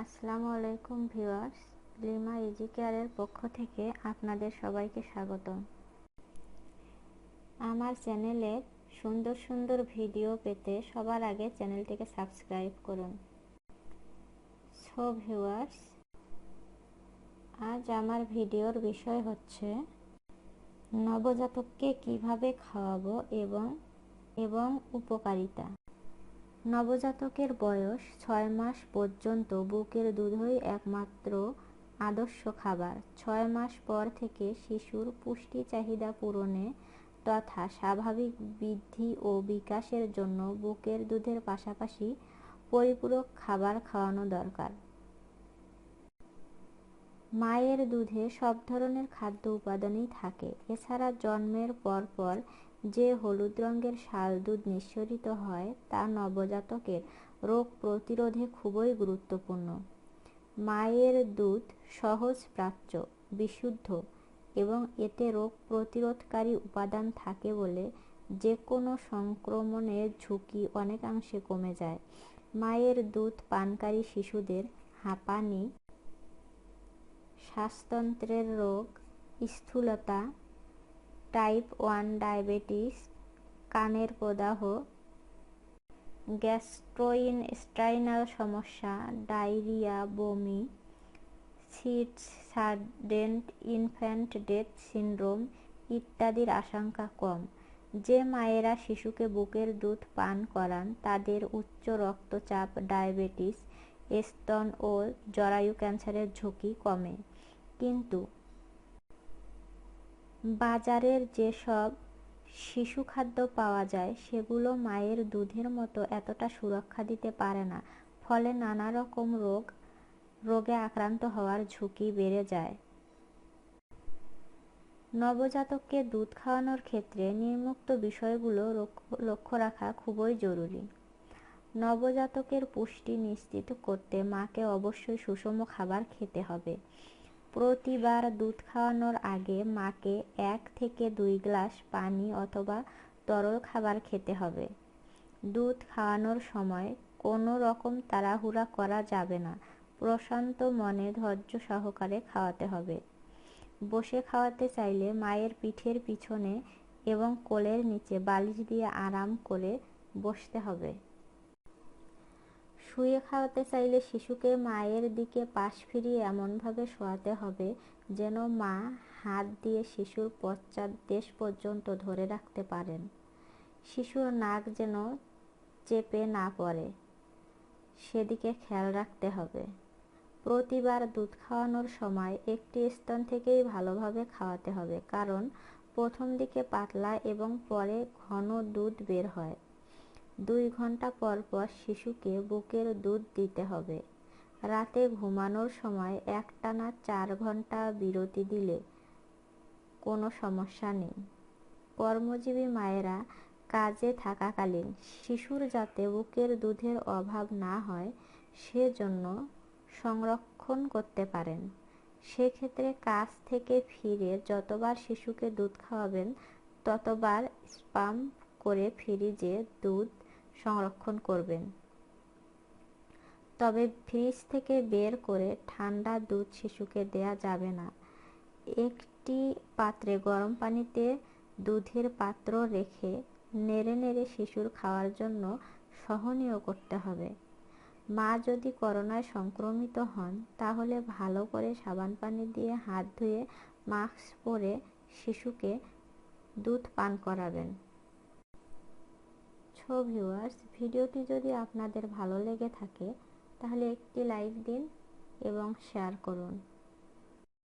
আসসালামু আলাইকুম viewers, lima easy কেয়ারের পক্ষ থেকে আপনাদের সবাইকে স্বাগতম। আমার চ্যানেলের সুন্দর সুন্দর ভিডিও পেতে সবার আগে চ্যানেলটিকে সাবস্ক্রাইব করুন। সো ভিউয়ার্স, আজ আমার ভিডিওর বিষয় হচ্ছে নবজাতককে কিভাবে খাওয়াবো এবং উপকারিতা। নবজাতকের বয়স 6 মাস পর্যন্ত বুকের দুধই একমাত্র আদর্শ খাবার। 6 মাস পর থেকে শিশুর পুষ্টি চাহিদা পূরণে তথা স্বাভাবিক বৃদ্ধি ও বিকাশের জন্য বুকের দুধের পাশাপাশি পরিপূরক খাবার খাওয়ানো দরকার। মায়ের দুধে সব ধরনের খাদ্য উপাদানই থাকে। এছাড়া জন্মের পরপর যে হলুদ রঙের শাল দুধ নিঃসরিত হয় তা নবজাতকের রোগ প্রতিরোধে খুবই গুরুত্বপূর্ণ। মায়ের দুধ সহজ প্রাচ্য, বিশুদ্ধ এবং এতে রোগ প্রতিরোধকারী উপাদান থাকে বলে যে কোনো সংক্রমণের ঝুঁকি অনেকাংশে কমে যায়। মায়ের দুধ পানকারী শিশুদের হাঁপানি, শ্বাসতন্ত্রের রোগ, স্থূলতা, টাইপ 1 ডায়াবেটিস, কানের প্রদাহ, গ্যাস্ট্রোইন্টেস্টাইনাল সমস্যা, ডায়রিয়া, বমি, seeds, sudden infant death syndrome ইত্যাদির আশঙ্কা কম। যে মায়েরা শিশুকে বুকের দুধ পান করান তাদের উচ্চ রক্তচাপ, ডায়াবেটিস, স্তন ও জরায়ু ক্যান্সারের ঝুঁকি কমে। কিন্তু বাজারের যেসব শিশু খাদ্য পাওয়া যায় সেগুলো মায়ের দুধের মতো এতটা সুরক্ষা দিতে পারে না, ফলে নানা রকম রোগে আক্রান্ত হওয়ার ঝুঁকি বেড়ে যায়। নবজাতককে দুধ খাওয়ানোর ক্ষেত্রে নিম্নোক্ত বিষয়গুলো লক্ষ্য রাখা খুবই জরুরি। নবজাতকের পুষ্টি নিশ্চিত করতে মাকে অবশ্যই সুষম খাবার খেতে হবে। প্রতিবার দুধ খাওয়ানোর আগে মাকে 1 থেকে 2 গ্লাস পানি অথবা তরল খাবার খেতে হবে। দুধ খাওয়ানোর সময় কোনো রকম তাড়াহুড়া করা যাবে না। প্রশান্ত মনে ধৈর্য সহকারে খাওয়াতে হবে। বসে খাওয়াতে চাইলে মায়ের পিঠের পিছনে এবং কোলের নিচে বালিশ দিয়ে আরাম করে বসতে হবে। শুয়ে খাওয়াতে চাইলে শিশুকে মায়ের দিকে পাশ ফিরিয়ে এমনভাবে শোয়াতে হবে যেন মা হাত দিয়ে শিশুর পশ্চাৎদেশ পর্যন্ত ধরে রাখতে পারেন। শিশুর নাক যেন চেপে না পড়ে সেদিকে খেয়াল রাখতে হবে। প্রতিবার দুধ খাওয়ানোর সময় একটি স্তন থেকেই ভালোভাবে খাওয়াতে হবে, কারণ প্রথম দিকে পাতলা এবং পরে ঘন দুধ বের হয়। 2 ঘন্টা পর পর শিশুকে বুকের দুধ দিতে হবে। রাতে ঘুমানোর সময় একটানা 4 ঘন্টা বিরতি দিলে কোনো সমস্যা নেই। কর্মজীবী মায়েরা কাজে থাকাকালীন শিশুর যাতে বুকের দুধের অভাব না হয় সেজন্য সংরক্ষণ করতে পারেন। সেক্ষেত্রে কাজ থেকে ফিরে যতবার শিশুকে দুধ খাওয়াবেন ততবার পাম্প করে ফ্রিজে দুধ সংরক্ষণ করবেন। তবে ফ্রিজ থেকে বের করে ঠান্ডা দুধ শিশুকে দেয়া যাবে না। একটি পাত্রে গরম পানিতে দুধের পাত্র রেখে নেড়ে নেড়ে শিশুর খাওয়ার জন্য সহনীয় করতে হবে। মা যদি করোনায় সংক্রমিত হন তাহলে ভালো করে সাবান পানি দিয়ে হাত ধুয়ে মাস্ক পরে শিশুকে দুধ পান করাবেন। সো ভিউয়ার্স, ভিডিওটি যদি আপনাদের ভালো লেগে থাকে তাহলে একটি লাইক দিন এবং শেয়ার করুন।